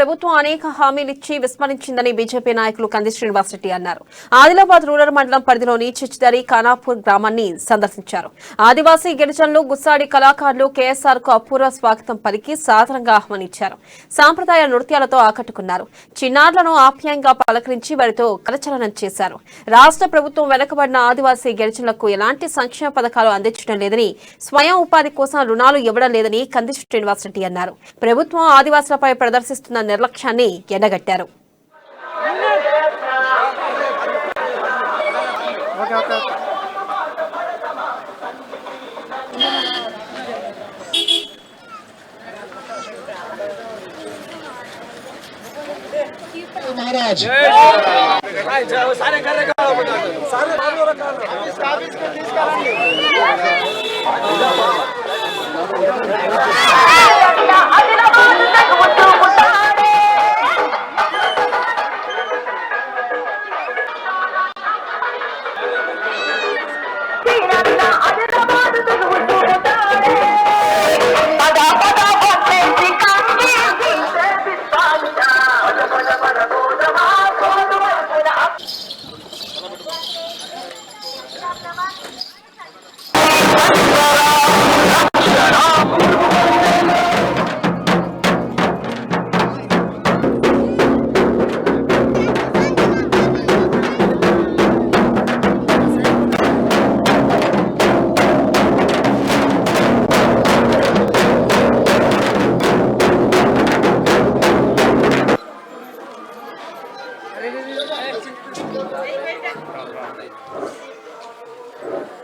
ప్రభుత్వం అనేక హామీలు ఇచ్చి విస్మరించిందని బీజేపీ నాయకులు కంది శ్రీనివాసరెడ్డి అన్నారు. ఆదిలాబాద్ రూరల్ మండలం పరిధిలోని చిచ్చిదరి ఖానాపూర్ గ్రామాన్ని సందర్శించారు. ఆదివాసీ గిరిజనులు గుస్సాడి కళాకారులు కేఎస్ఆర్ కు అపూర్వ స్వాగతం పలికి సాదరంగా ఆహ్వానించారు. సాంప్రదాయ నృత్యాలతో ఆకట్టుకున్నారు. చిన్నారులను ఆప్యాయంగా పలకరించి వారితో కరచలనం చేశారు. రాష్ట్ర ప్రభుత్వం వెనుకబడిన ఆదివాసీ గిరిజనులకు ఎలాంటి సంక్షేమ పథకాలు అందించడం లేదని, స్వయం ఉపాధి కోసం రుణాలు ఇవ్వడం లేదని కంది శ్రీనివాసరెడ్డి అన్నారు. ప్రభుత్వం ఆదివాసులపై ప్రదర్శిస్తున్న నిర్లక్ష్యాన్ని ఎండగట్టారు.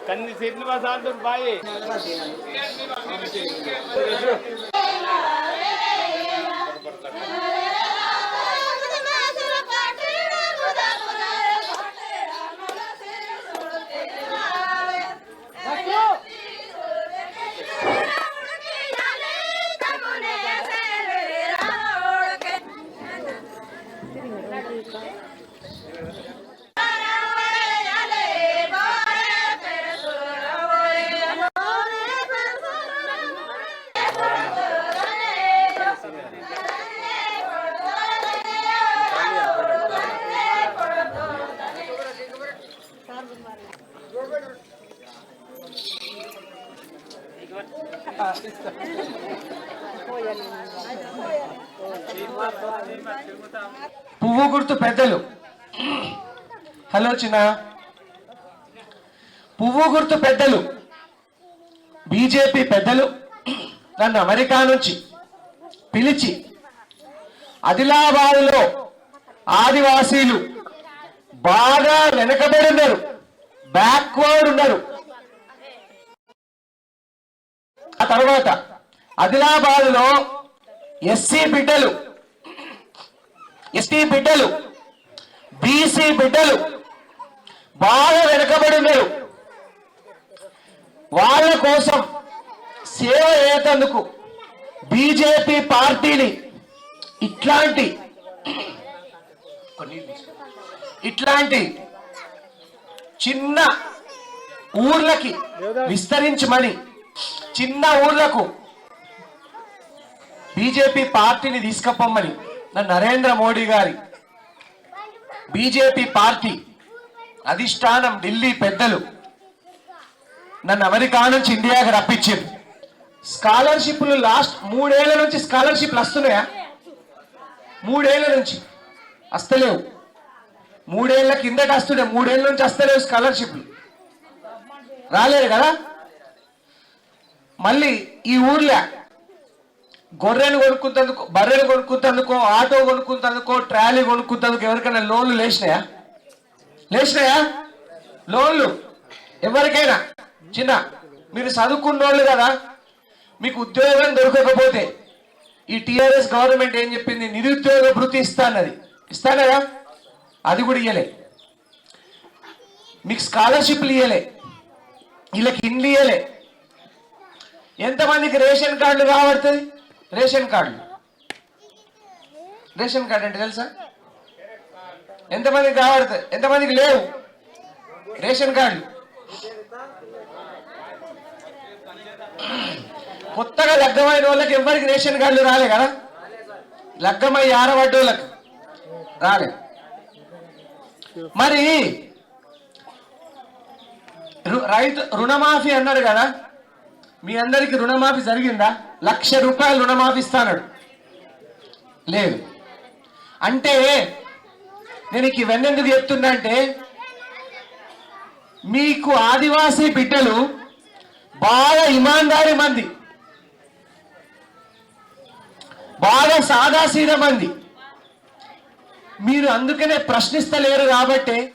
कन्नी श्रीनिवास भाई పువ్వు గుర్తు పెద్దలు. హలో చిన్న. పువ్వు గుర్తు పెద్దలు బీజేపీ పెద్దలు నన్ను అమెరికా నుంచి పిలిచి ఆదిలాబాద్లో ఆదివాసీలు బాగా వెనకబడి ఉన్నారు, బ్యాక్వర్డ్ ఉన్నారు. ఆ తర్వాత ఆదిలాబాద్లో ఎస్సీ బిడ్డలు, ఎస్టీ బిడ్డలు, బీసీ బిడ్డలు బాగా వెనకబడి ఉన్నారు. వాళ్ళ కోసం సేవ చేసేందుకు బీజేపీ పార్టీని ఇట్లాంటి చిన్న ఊర్లకి విస్తరించమని, చిన్న ఊర్లకు బీజేపీ పార్టీని తీసుకుపోమని నన్ను నరేంద్ర మోడీ గారి బీజేపీ పార్టీ అధిష్టానం ఢిల్లీ పెద్దలు నన్ను అమెరికా నుంచి ఇండియాకి రప్పించారు. స్కాలర్షిప్లు లాస్ట్ 3 ఏళ్ల నుంచి స్కాలర్షిప్లు వస్తున్నాయా? 3 ఏళ్ల నుంచి వస్తలేవు. 3 ఏళ్ల కిందట వస్తుండే, 3 ఏళ్ల నుంచి వస్తలేవు స్కాలర్షిప్లు. రాలేదు కదా. మళ్ళీ ఈ ఊర్లో గొర్రెలు కొనుక్కుంటందుకు, బర్రెలు కొనుక్కుంటందుకో, ఆటో కొనుక్కుంటందుకో, ట్రాలీ కొనుక్కుంటందుకు ఎవరికైనా లోన్లు లేచినాయా? లోన్లు ఎవరికైనా? చిన్న మీరు చదువుకున్న వాళ్ళు కదా, మీకు ఉద్యోగం దొరకకపోతే ఈ టీఆర్ఎస్ గవర్నమెంట్ ఏం చెప్పింది? నిరుద్యోగ భృతి ఇస్తానది. ఇస్తానదా? అది కూడా ఇయ్యలే. మీకు స్కాలర్షిప్లు ఇయ్యలే, వీళ్ళకి ఇండ్లు ఇయ్యలే. ఎంతమందికి రేషన్ కార్డులు కాబడుతుంది? రేషన్ కార్డు అంటే తెలుసా? ఎంతమందికి కాబడుతుంది? ఎంతమందికి లేవు రేషన్ కార్డులు? కొత్తగా లగ్గమైన వాళ్ళకి ఎవరికి రేషన్ కార్డులు రాలే కదా. లగ్గమై ఆరవడ్డోళ్ళకు రాలే. మరి రైతు రుణమాఫీ అన్నారు కదా, మీ అందరికి రుణమాఫీ జరిగిందా? 1,00,000 రూపాయలు రుణమాఫీ ఇస్తాడు లేదు. అంటే నేను ఇవన్నీ ఎందుకు చెప్తున్నా అంటే, మీకు ఆదివాసీ బిడ్డలు బాగా ఇమాందారి మంది, బాగా సాదాసీద మంది, మీరు అందుకనే ప్రశ్నిస్తలేరు కాబట్టి